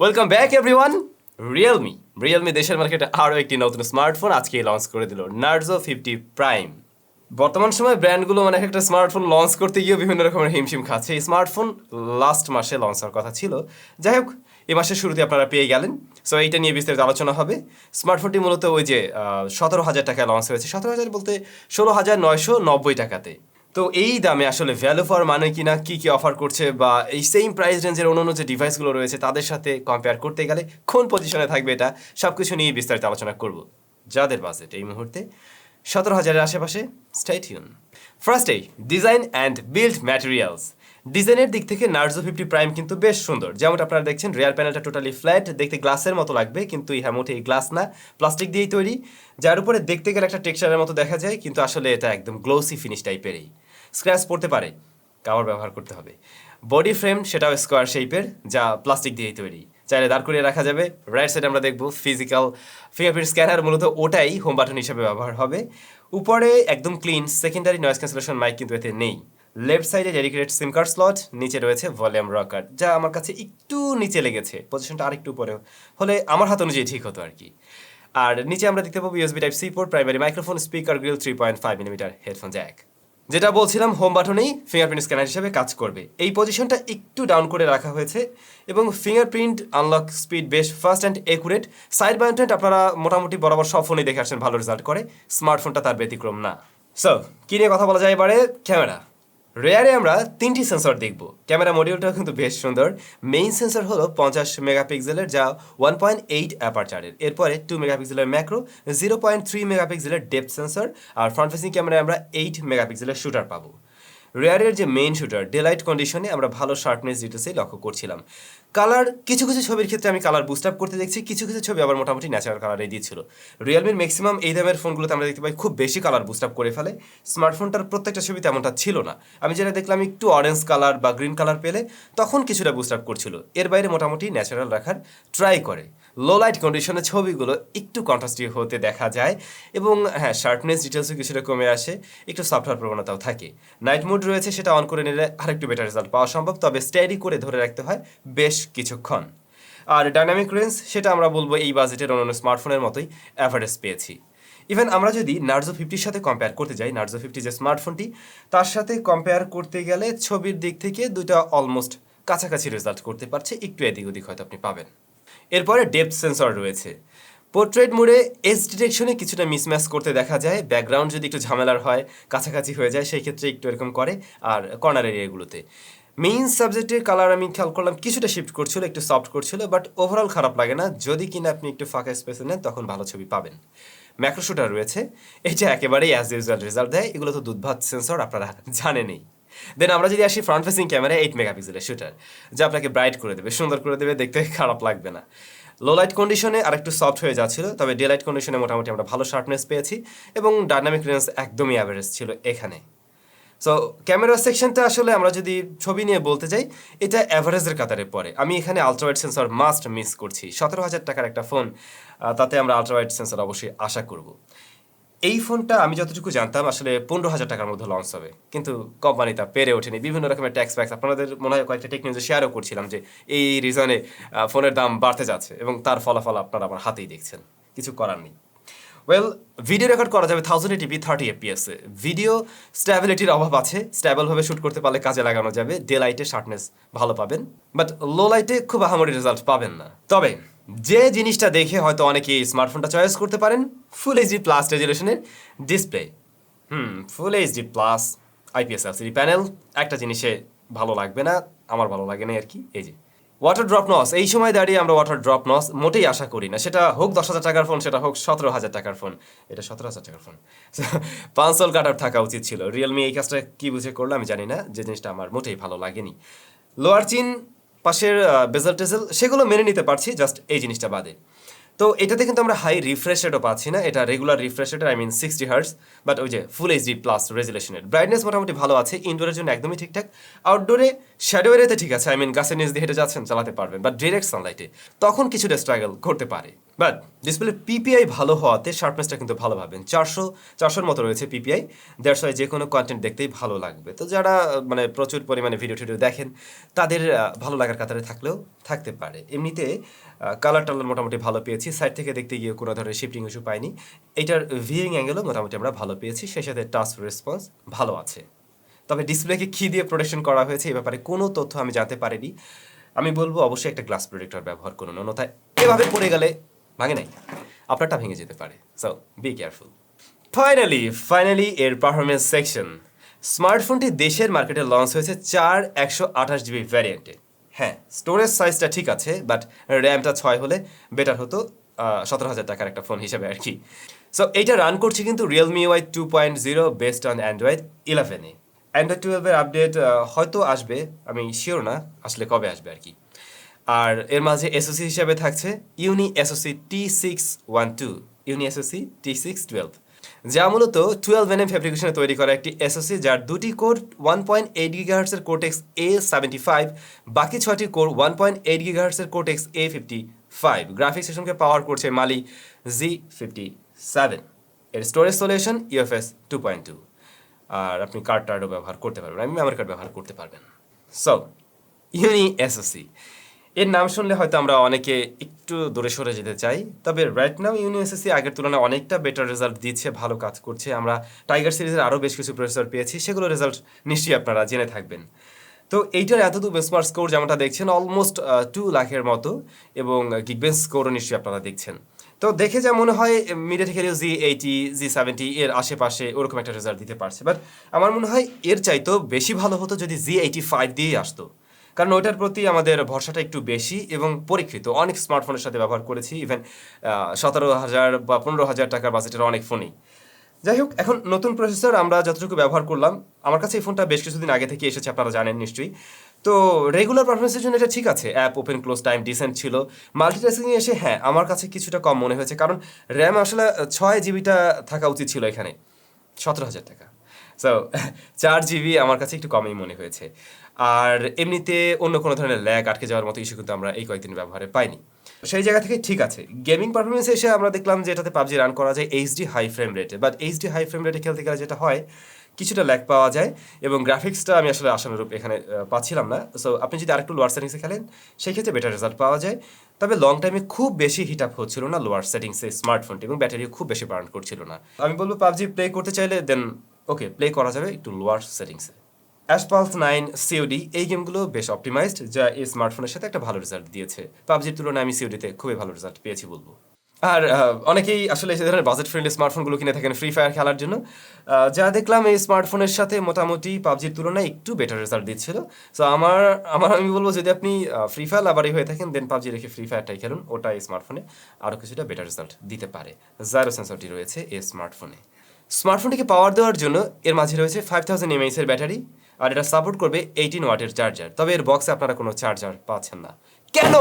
Welcome back everyone. Realme দেশের মার্কেটে আরও একটি নতুন স্মার্টফোন আজকে লঞ্চ করে দিল, নার্জো 50 প্রাইম। বর্তমান সময়ে ব্র্যান্ডগুলো মানে একটা স্মার্টফোন লঞ্চ করতে গিয়ে বিভিন্ন রকমের হিমশিম খাচ্ছে। এই স্মার্টফোন লাস্ট মাসে লঞ্চ হওয়ার কথা ছিল, যাই হোক এই মাসের শুরুতে আপনারা পেয়ে গেলেন। সো এইটা নিয়ে বিস্তারিত আলোচনা হবে। স্মার্টফোনটি মূলত ওই যে 17,000 টাকায় লঞ্চ হয়েছে, 17,000 বলতে 16,990 টাকাতে। তো এই দামে আসলে ভ্যালু ফর মানি কিনা, কি কি অফার করছে, বা এই সেম প্রাইস রেঞ্জের অন্য যে ডিভাইসগুলো রয়েছে তাদের সাথে কম্পেয়ার করতে গেলে কোন পজিশনে থাকবে, এটা সব কিছু নিয়ে বিস্তারিত আলোচনা করব। যাদের বাজেট এই মুহূর্তে 17,000-এর আশেপাশে, স্টে টিউন। ফার্স্টেই ডিজাইন অ্যান্ড বিল্ড ম্যাটেরিয়ালস। ডিজাইনের দিক থেকে নার্জো 50 প্রাইম কিন্তু বেশ সুন্দর। যেমন আপনারা দেখছেন, রিয়ার প্যানেলটা টোটালি ফ্ল্যাট, দেখতে গ্লাসের মতো লাগবে, কিন্তু ইহা মোটেই গ্লাস না, প্লাস্টিক দিয়েই তৈরি, যার উপরে দেখতে গেলে একটা টেক্সচারের মতো দেখা যায়, কিন্তু আসলে এটা একদম গ্লোসি ফিনিশ টাইপেরই। স্ক্র্যাচ পড়তে পারে, কাভার ব্যবহার করতে হবে। বডি ফ্রেম সেটাও স্কোয়ার শেপের, যা প্লাস্টিক দিয়েই তৈরি, চাইলে দাঁড় করিয়ে রাখা যাবে। রাইট সাইডে আমরা দেখব ফিজিক্যাল ফিঙ্গারপ্রিন্ট স্ক্যানার, মূলত ওটাই হোম বাটন হিসেবে ব্যবহার হবে। উপরে একদম clean secondary noise cancellation mic কিন্তু এতে নেই। লেফট সাইডে ডেডিকেটেড সিম কার্ড স্লট, নিচে রয়েছে ভলিউম রকার, যা আমার কাছে একটু নিচে লেগেছে, পজিশনটা আরেকটু উপরে হলে আমার হাত অনুযায়ী ঠিক হতো আর কি। আর নিচে আমরা দেখতে পাবো USB type C port, primary microphone, speaker grill, 3.5 millimetre headphone jack. যেটা বলছিলাম, হোম বাটনেই ফিঙ্গারপ্রিন্ট স্ক্যানার হিসেবে কাজ করবে। এই পজিশনটা একটু ডাউন করে রাখা হয়েছে এবং ফিঙ্গারপ্রিন্ট আনলক স্পিড বেশ ফাস্ট অ্যান্ড একুরেট। সাইড বায়োন্টেন্ট আপনারা মোটামুটি বরাবর সব ফোনেই দেখে আসছেন ভালো রেজাল্ট করে, স্মার্টফোনটা তার ব্যতিক্রম না। সো কী নিয়ে কথা বলা যায় এবারে? ক্যামেরা। রেয়ারে আমরা 3টি সেন্সর দেখব। ক্যামেরা মডিউলটাও কিন্তু বেশ সুন্দর। মেইন সেন্সর হলো 50 মেগাপিক্সেলের, যা 1.8 অ্যাপারচারের। এরপরে 2 মেগাপিক্সেলের ম্যাক্রো, 0.3 মেগাপিক্সেলের ডেপথ সেন্সর, আর ফ্রন্ট ফেসিং ক্যামেরায় আমরা 8 মেগাপিক্সেলের শুটার পাবো। রেয়ারের যে মেইন শুটার, ডেলাইট কন্ডিশনে আমরা ভালো শার্পনেস ডিটেলসেই লক্ষ্য করছিলাম। কালার, কিছু কিছু ছবির ক্ষেত্রে আমি কালার বুস্ট আপ করতে দেখছি, কিছু কিছু ছবি আবার মোটামুটি ন্যাচারাল কালারে দিচ্ছিল। রিয়েলমির ম্যাক্সিমাম এই দামের ফোনগুলোতে আমরা দেখতে পাই খুব বেশি কালার বুস্ট আপ করে ফেলে। স্মার্টফোনটার প্রত্যেকটা ছবি তেমনটা ছিল না। আমি যেটা দেখলাম, একটু অরেঞ্জ কালার বা গ্রিন কালার পেলে তখন কিছুটা বুস্ট আপ করছিল, এর বাইরে মোটামুটি ন্যাচারাল রাখার ট্রাই করে। লো লাইট কন্ডিশনে ছবিগুলো একটু কন্ট্রাস্টি হতে দেখা যায় এবং হ্যাঁ, শার্পনেস ডিটেলসও কিছুটা কমে আসে, একটু সফটওয়্যার প্রবণতাও থাকে। নাইট মোড রয়েছে, সেটা অন করে নিলে আরেকটু বেটার রেজাল্ট পাওয়া সম্ভব, তবে স্টেডি করে ধরে রাখতে হয় বেশ কিছুক্ষণ। আর ডাইনামিক রেঞ্জ, সেটা আমরা বলবো এই বাজেটের অন্যান্য স্মার্টফোনের মতোই অ্যাভারেজ পেয়েছি। ইভেন আমরা যদি নার্জো 50-র সাথে কম্পেয়ার করতে যাই, নার্জো 50 যে স্মার্টফোনটি, তার সাথে কম্পেয়ার করতে গেলে ছবির দিক থেকে দুইটা অলমোস্ট কাছাকাছি রেজাল্ট করতে পারছে, একটু এদিক ওদিক হয়তো আপনি পাবেন। এরপরে ডেপথ সেন্সর রয়েছে। পোর্ট্রেট মোডে এজ ডিটেকশনে কিছুটা মিসম্যাচ করতে দেখা যায়, ব্যাকগ্রাউন্ড যদি একটু ঝামেলার হয়, কাছাকাছি হয়ে যায়, সেই ক্ষেত্রে একটু এরকম করে। আর কর্নার এরিয়াগুলোতে মেইন সাবজেক্টের কালার আমি খেয়াল করলাম কিছুটা শিফট করছিল, একটু সফট করছিল, বাট ওভারঅল খারাপ লাগে না। যদি কিনা আপনি একটু ফাঁকা স্পেসে নেন তখন ভালো ছবি পাবেন। ম্যাক্রো শুটার রয়েছে, এটা একেবারেই অ্যাজ ইউজুয়াল রেজাল্ট দেয়, এগুলো তো দুধভাত সেন্সর, আপনারা জানেনই। দেন আমরা যদি আসি ফ্রন্ট ফেসিং ক্যামেরা, 8 মেগাপিক্সেলের শুটার, যা আপনাকে ব্রাইট করে দেবে, সুন্দর করে দেবে, দেখতে খারাপ লাগবে না। লো লাইট কন্ডিশনে আরেকটু সফট হয়ে যাচ্ছিল, তবে ডে লাইট কন্ডিশনে মোটামুটি আমরা ভালো শার্পনেস পেয়েছি এবং ডাইনামিক রেঞ্জ একদমই অ্যাভারেজ ছিল এখানে। সো ক্যামেরা সেকশনটা আসলে আমরা যদি ছবি নিয়ে বলতে যাই, এটা অ্যাভারেজের কাতারে পড়ে। আমি এখানে আলট্রাওয়াইড সেন্সর মাস্ট মিস করছি। 17,000 টাকার একটা ফোন, তাতে আমরা আলট্রাওয়াইড সেন্সর অবশ্যই আশা করব। এই ফোনটা আমি যতটুকু জানতাম আসলে 15,000 টাকার মধ্যে লঞ্চ হবে, কিন্তু কোম্পানি তা পেরে ওঠেনি। বিভিন্ন রকমের ট্যাক্স ফ্যাক্স, আপনাদের মনে হয় কয়েকটা টেকনিউজে শেয়ারও করছিলাম যে এই রিজনে ফোনের দাম বাড়তে যাচ্ছে এবং তার ফলাফল আপনারা আমার হাতেই দেখছেন, কিছু করার নেই। ওয়েল, ভিডিও রেকর্ড করা যাবে 1080p 30 fps এ। ভিডিও স্ট্যাবিলিটির অভাব আছে, স্ট্যাবলভাবে শ্যুট করতে পারলে কাজে লাগানো যাবে। ডে লাইটে শার্পনেস ভালো পাবেন, বাট লো লাইটে খুব আহামরি রেজাল্ট পাবেন না। তবে যে জিনিসটা দেখে হয়তো অনেকেই স্মার্টফোনটা চয়েস করতে পারেন, ফুল এইচডি প্লাস রেজুলেশনের display. Full HD plus IPS LCD panel, একটা জিনিসে ভালো লাগবে না, আমার ভালো লাগে না আর কি, এই যে ওয়াটার ড্রপ নস। এই সময় দাঁড়িয়ে আমরা ওয়াটার ড্রপ নস মোটেই আশা করি না, সেটা হোক 10,000 টাকার ফোন, সেটা হোক 17,000 টাকার ফোন। এটা 17,000 টাকার ফোন, পাঁচল কাটার থাকা উচিত ছিল। রিয়েলমি এই কাজটা কি বুঝে করলো আমি জানি না, যে জিনিসটা আমার মোটেই ভালো লাগেনি। লোয়ার চিন, পাশের বেজেল টেজেল, সেগুলো মেনে নিতে পারছি, জাস্ট এই জিনিসটা বাদে। তো এটাতে কিন্তু আমরা হাই রিফ্রেশ রেটও পাচ্ছি না, এটা regular refresh rate, I mean 60 hertz, but ওই যে ফুল এইচডি প্লাস রেজুলেশনের। ব্রাইটনেস মোটামুটি ভালো আছে, ইনডোরের জন্য একদমই ঠিকঠাক। আউটডোরে শ্যাডো এরিয়াতে ঠিক আছে, আই মিন গাছের নিচ দিয়ে হেঁটে যাচ্ছেন, চালাতে পারবেন, বাট ডিরেক্ট সানলাইটে তখন কিছুটা স্ট্রাগল করতে পারে। বাট ডিসপ্লে পিপিআই ভালো হওয়াতে শার্পনেসটা কিন্তু ভালো পাবেন। 400-400-র মতো রয়েছে পিপিআই, দ্যাটস ওয়াই যে কোনো কন্টেন্ট দেখতেই ভালো লাগবে। তো যারা মানে প্রচুর পরিমাণে ভিডিও টিডিও দেখেন তাদের ভালো লাগার কাতারে থাকলেও থাকতে পারে। এমনিতে কালার টালার মোটামুটি ভালো পেয়েছি, সাইড থেকে দেখতে গিয়ে কোনো ধরনের শিফটিং ইস্যু পাইনি। এটার ভিউইং অ্যাঙ্গেলও মোটামুটি আমরা ভালো পেয়েছি, সেই সাথে টাচ রেসপন্স ভালো আছে। তবে ডিসপ্লেকে কী দিয়ে প্রোটেকশন করা হয়েছে এ ব্যাপারে কোনো তথ্য আমি জানতে পারিনি। আমি বলবো অবশ্যই একটা গ্লাস প্রোটেক্টর ব্যবহার করুন, অন্যথায় এভাবে পড়ে গেলে ভাঙে নাই, আপনারটা ভেঙে যেতে পারে। So be careful. ফাইনালি এর পারফরমেন্স সেকশন। স্মার্টফোনটি দেশের মার্কেটে লঞ্চ হয়েছে 4/128GB ভ্যারিয়েন্টে। হ্যাঁ, স্টোরেজ সাইজটা ঠিক আছে, বাট র্যামটা 6 হলে বেটার হতো, 17,000 টাকার একটা ফোন হিসেবে আর কি। সো এইটা রান করছে কিন্তু Realme UI 2.0 based on Android 11-এ। Android 12-এর আপডেট হয়তো আসবে, আমি শিওর না আসলে কবে আসবে আর কি। আর এর মাঝে এসওসি হিসেবে থাকছে ইউনি এসওসি T612, ইউনি এসওসি T612, যা মূলত 12nm ফ্যাব্রিকেশনে তৈরি করা একটি এসওসি, যার দুটি কোর 1.8 GHz এর কোর্টেক্স A75, বাকি 6টি কোর 1.8 GHz এর কোর্টেক্স A55। গ্রাফিক্স সেশনকে পাওয়ার করছে মালি Z57। এর স্টোরেজ সলিউশন UFS 2.2, আর আপনি কার্ড টার্ডও ব্যবহার করতে পারবেন, আমি মেমোরি কার্ড ব্যবহার করতে পারবেন। সো ইউনি এসওসি এর নাম শুনলে হয়তো আমরা অনেকে একটু দূরে সরে যেতে চাই, তবে রাইট নাও ইউনি এসওসি আগের তুলনায় অনেকটা বেটার রেজাল্ট দিচ্ছে, ভালো কাজ করছে। আমরা টাইগার সিরিজের আরও বেশ কিছু প্রসেসর পেয়েছি, সেগুলো রেজাল্ট নিশ্চয়ই আপনারা জেনে থাকবেন। তো এইটার এতদূর বেঞ্চমার্ক স্কোর যেমনটা দেখছেন অলমোস্ট 2 লাখের মতো, এবং গিগবেঞ্চ স্কোরও নিশ্চয়ই আপনারা দেখছেন। তো দেখে যা মনে হয় মিডিয়াটেক হেলিও Z80 Z70 এর আশেপাশে ওরকম একটা রেজাল্ট দিতে পারছে, বাট আমার মনে হয় এর চাইতেও বেশি ভালো হতো যদি Z85 দিয়েই আসতো, কারণ ওইটার প্রতি আমাদের ভরসাটা একটু বেশি এবং পরীক্ষিত। অনেক স্মার্টফোনের সাথে ব্যবহার করেছি, ইভেন 17,000 বা 15,000 টাকার বাজেটের অনেক ফোনই। যাই হোক, এখন নতুন প্রসেসর আমরা যতটুকু ব্যবহার করলাম, আমার কাছে এই ফোনটা বেশ কিছুদিন আগে থেকে এসেছে, আপনারা জানেন নিশ্চয়ই। তো রেগুলার পারফরমেন্সের জন্য এটা ঠিক আছে, app open close time decent ছিল। মাল্টিটাস্কিংয়ে এসে হ্যাঁ আমার কাছে কিছুটা কম মনে হয়েছে, কারণ র্যাম আসলে 6 জিবিটা থাকা উচিত ছিল এখানে, 17,000 টাকা। সো 4 জিবি আমার কাছে একটু কমই মনে হয়েছে। আর এমনিতে অন্য কোনো ধরনের ল্যাগ আটকে যাওয়ার মতো ইস্যু কিন্তু আমরা এই কয়েকদিন ব্যবহারে পাইনি, সেই জায়গা থেকে ঠিক আছে। গেমিং পারফরমেন্সে এসে আমরা দেখলাম যে এটাতে পাবজি রান করা যায় এইচডি হাই ফ্রেম রেটে, বাট এইচডি হাই ফ্রেম রেটে খেলতে গেলে যেটা হয় কিছুটা ল্যাগ পাওয়া যায়, এবং গ্রাফিক্সটা আমি আসলে আশানুরূপ এখানে পাচ্ছিলাম না। সো আপনি যদি আরেকটু লোয়ার সেটিংসে খেলেন সেই ক্ষেত্রে বেটার রেজাল্ট পাওয়া যায়। তবে লং টাইমে খুব বেশি হিট আপ হচ্ছিল না লোয়ার সেটিংসে স্মার্টফোনটি, এবং ব্যাটারিও খুব বেশি বার্ন করছিল না। আমি বলবো পাবজি প্লে করতে চাইলে দেন ওকে, প্লে করা যাবে একটু লোয়ার সেটিংসে। অ্যাসপাল্স 9 সিওডি এই গেমগুলো বেশ অপটিমাইজড, যা এই স্মার্টফোনের সাথে একটা ভালো রেজাল্ট দিয়েছে। পাবজির তুলনায় আমি সিওডিতে খুবই ভালো রেজাল্ট পেয়েছি বলবো। আর অনেকেই আসলে এই ধরনের বাজেট ফ্রেন্ডলি স্মার্টফোনগুলো কিনে থাকেন ফ্রি ফায়ার খেলার জন্য, যা দেখলাম এই স্মার্টফোনের সাথে মোটামুটি পাবজির তুলনায় একটু বেটার রেজাল্ট দিচ্ছিল। সো আমি বলবো যদি আপনি ফ্রি ফায়ার লাভারই হয়ে থাকেন দেন পাবজি রেখে ফ্রি ফায়ারটাই খেলুন, ওটা এই স্মার্টফোনে আরও কিছুটা বেটার রেজাল্ট দিতে পারে। জাইরো সেন্সরটি রয়েছে এই স্মার্টফোনে। স্মার্টফোনটিকে পাওয়ার দেওয়ার জন্য এর মাঝে রয়েছে 5000 mAh এর ব্যাটারি, আর এটা সাপোর্ট করবে 18 ওয়াটের চার্জার। তবে এর বক্সে আপনারা কোনো চার্জার পাচ্ছেন না। কেন?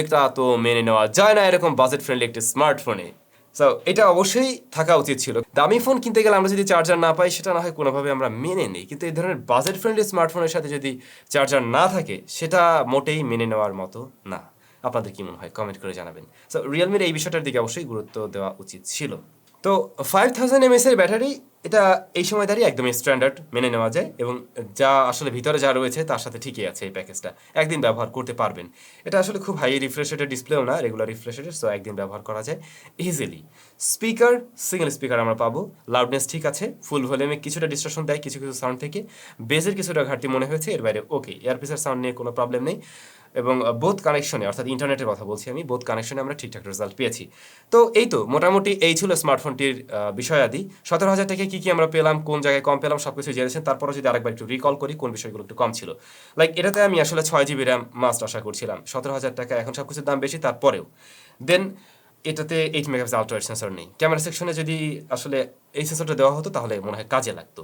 এটা তো মেনে নেওয়া যায় না এরকম বাজেট ফ্রেন্ডলি একটি স্মার্টফোনে। সো এটা অবশ্যই থাকা উচিত ছিল। দামি ফোন কিনতে গেলে আমরা যদি চার্জার না পাই সেটা না হয় কোনোভাবে আমরা মেনে নিই, কিন্তু এই ধরনের বাজেট ফ্রেন্ডলি স্মার্টফোনের সাথে যদি চার্জার না থাকে সেটা মোটেই মেনে নেওয়ার মতো না। আপনাদের কি মনে হয় কমেন্ট করে জানাবেন। সো রিয়েলমির এই বিষয়টার দিকে অবশ্যই গুরুত্ব দেওয়া উচিত ছিল। তো 5000 mAh এর ব্যাটারি, এটা এই সময় দাঁড়িয়ে একদমই স্ট্যান্ডার্ড, মেনে নেওয়া যায়, এবং যা আসলে ভিতরে যা রয়েছে তার সাথে ঠিকই আছে। এই প্যাকেজটা একদিন ব্যবহার করতে পারবেন। এটা আসলে খুব হাই রিফ্রেশ রেটের ডিসপ্লেও না, রেগুলার রিফ্রেশ রেটের, সো একদিন ব্যবহার করা যায় ইজিলি। স্পিকার সিঙ্গেল স্পিকার আমরা পাবো, লাউডনেস ঠিক আছে, ফুল ভলিউমে কিছুটা ডিস্টরশন দেয় কিছু কিছু সাউন্ড থেকে, বেজের কিছুটা ঘাটতি মনে হয়েছে, এর বাইরে ওকে। এয়ারপিসের সাউন্ড নিয়ে কোনো প্রবলেম নেই, এবং বোথ কানেকশনে অর্থাৎ ইন্টারনেটের কথা বলছি আমি, বোথ কানেকশনে আমরা ঠিকঠাক রেজাল্ট পেয়েছি। তো এই তো মোটামুটি এই ছিল স্মার্টফোনটির বিষয়াদি। 17,000 টাকায় কী কী আমরা পেলাম, কোন জায়গায় কম পেলাম, সব কিছু জেনেছেন। তারপরে যদি আরেকবার একটু রিকল করি কোন বিষয়গুলো একটু কম ছিল, লাইক এটাতে আমি আসলে 6 GB র্যাম মাস্ট আশা করছিলাম। 17,000 টাকা, এখন সব কিছুর দাম বেশি, তারপরেও দেন এটাতে 8 মেগাপিক্সেল আলট্রা ওয়াইড সেন্সর নেই। ক্যামেরা সেকশনে যদি আসলে এই সেন্সরটা দেওয়া হতো তাহলে মনে হয় কাজে লাগতো।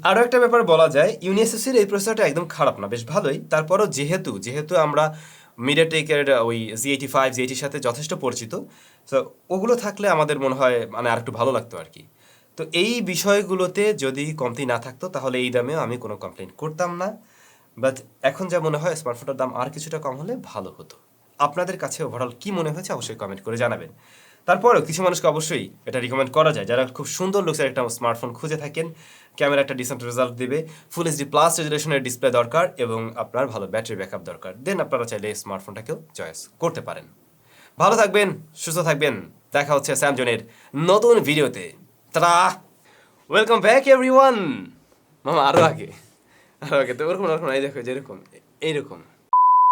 আরও একটা ব্যাপার বলা যায়, ইউনিএসএসির এই প্রসেসরটা একদম খারাপ না, বেশ ভালোই। তারপরও যেহেতু আমরা মিডিয়াটেকের ওই Z85 Z80 সাথে যথেষ্ট পরিচিত, সো ওগুলো থাকলে আমাদের মনে হয় মানে আর একটু ভালো লাগতো আর কি। তো এই বিষয়গুলোতে যদি কমতি না থাকতো তাহলে এই দামেও আমি কোনো কমপ্লেন করতাম না, বাট এখন যা মনে হয় স্মার্টফোনটার দাম আর কিছুটা কম হলে ভালো হতো। আপনাদের কাছে ওভারঅল কী মনে হয়েছে অবশ্যই কমেন্ট করে জানাবেন। তারপরেও কিছু মানুষকে অবশ্যই এটা রিকমেন্ড করা যায় যারা খুব সুন্দর লুকসের একটা স্মার্টফোন খুঁজে থাকেন, ক্যামেরা একটা ডিসেন্ট রেজাল্ট দেবে, ফুল এইচডি প্লাস রেজুলেশনের ডিসপ্লে দরকার এবং আপনার ভালো ব্যাটারি ব্যাকআপ দরকার, দেন আপনারা চাইলে এই স্মার্টফোনটাকেও চয়েস করতে পারেন। ভালো থাকবেন, সুস্থ থাকবেন, দেখা হচ্ছে স্যামজনের নতুন ভিডিওতে। তারা ওয়েলকাম ব্যাক এভরিওয়ান। মামা আরও আগে তো ওরকম এই দেখো যেরকম এইরকম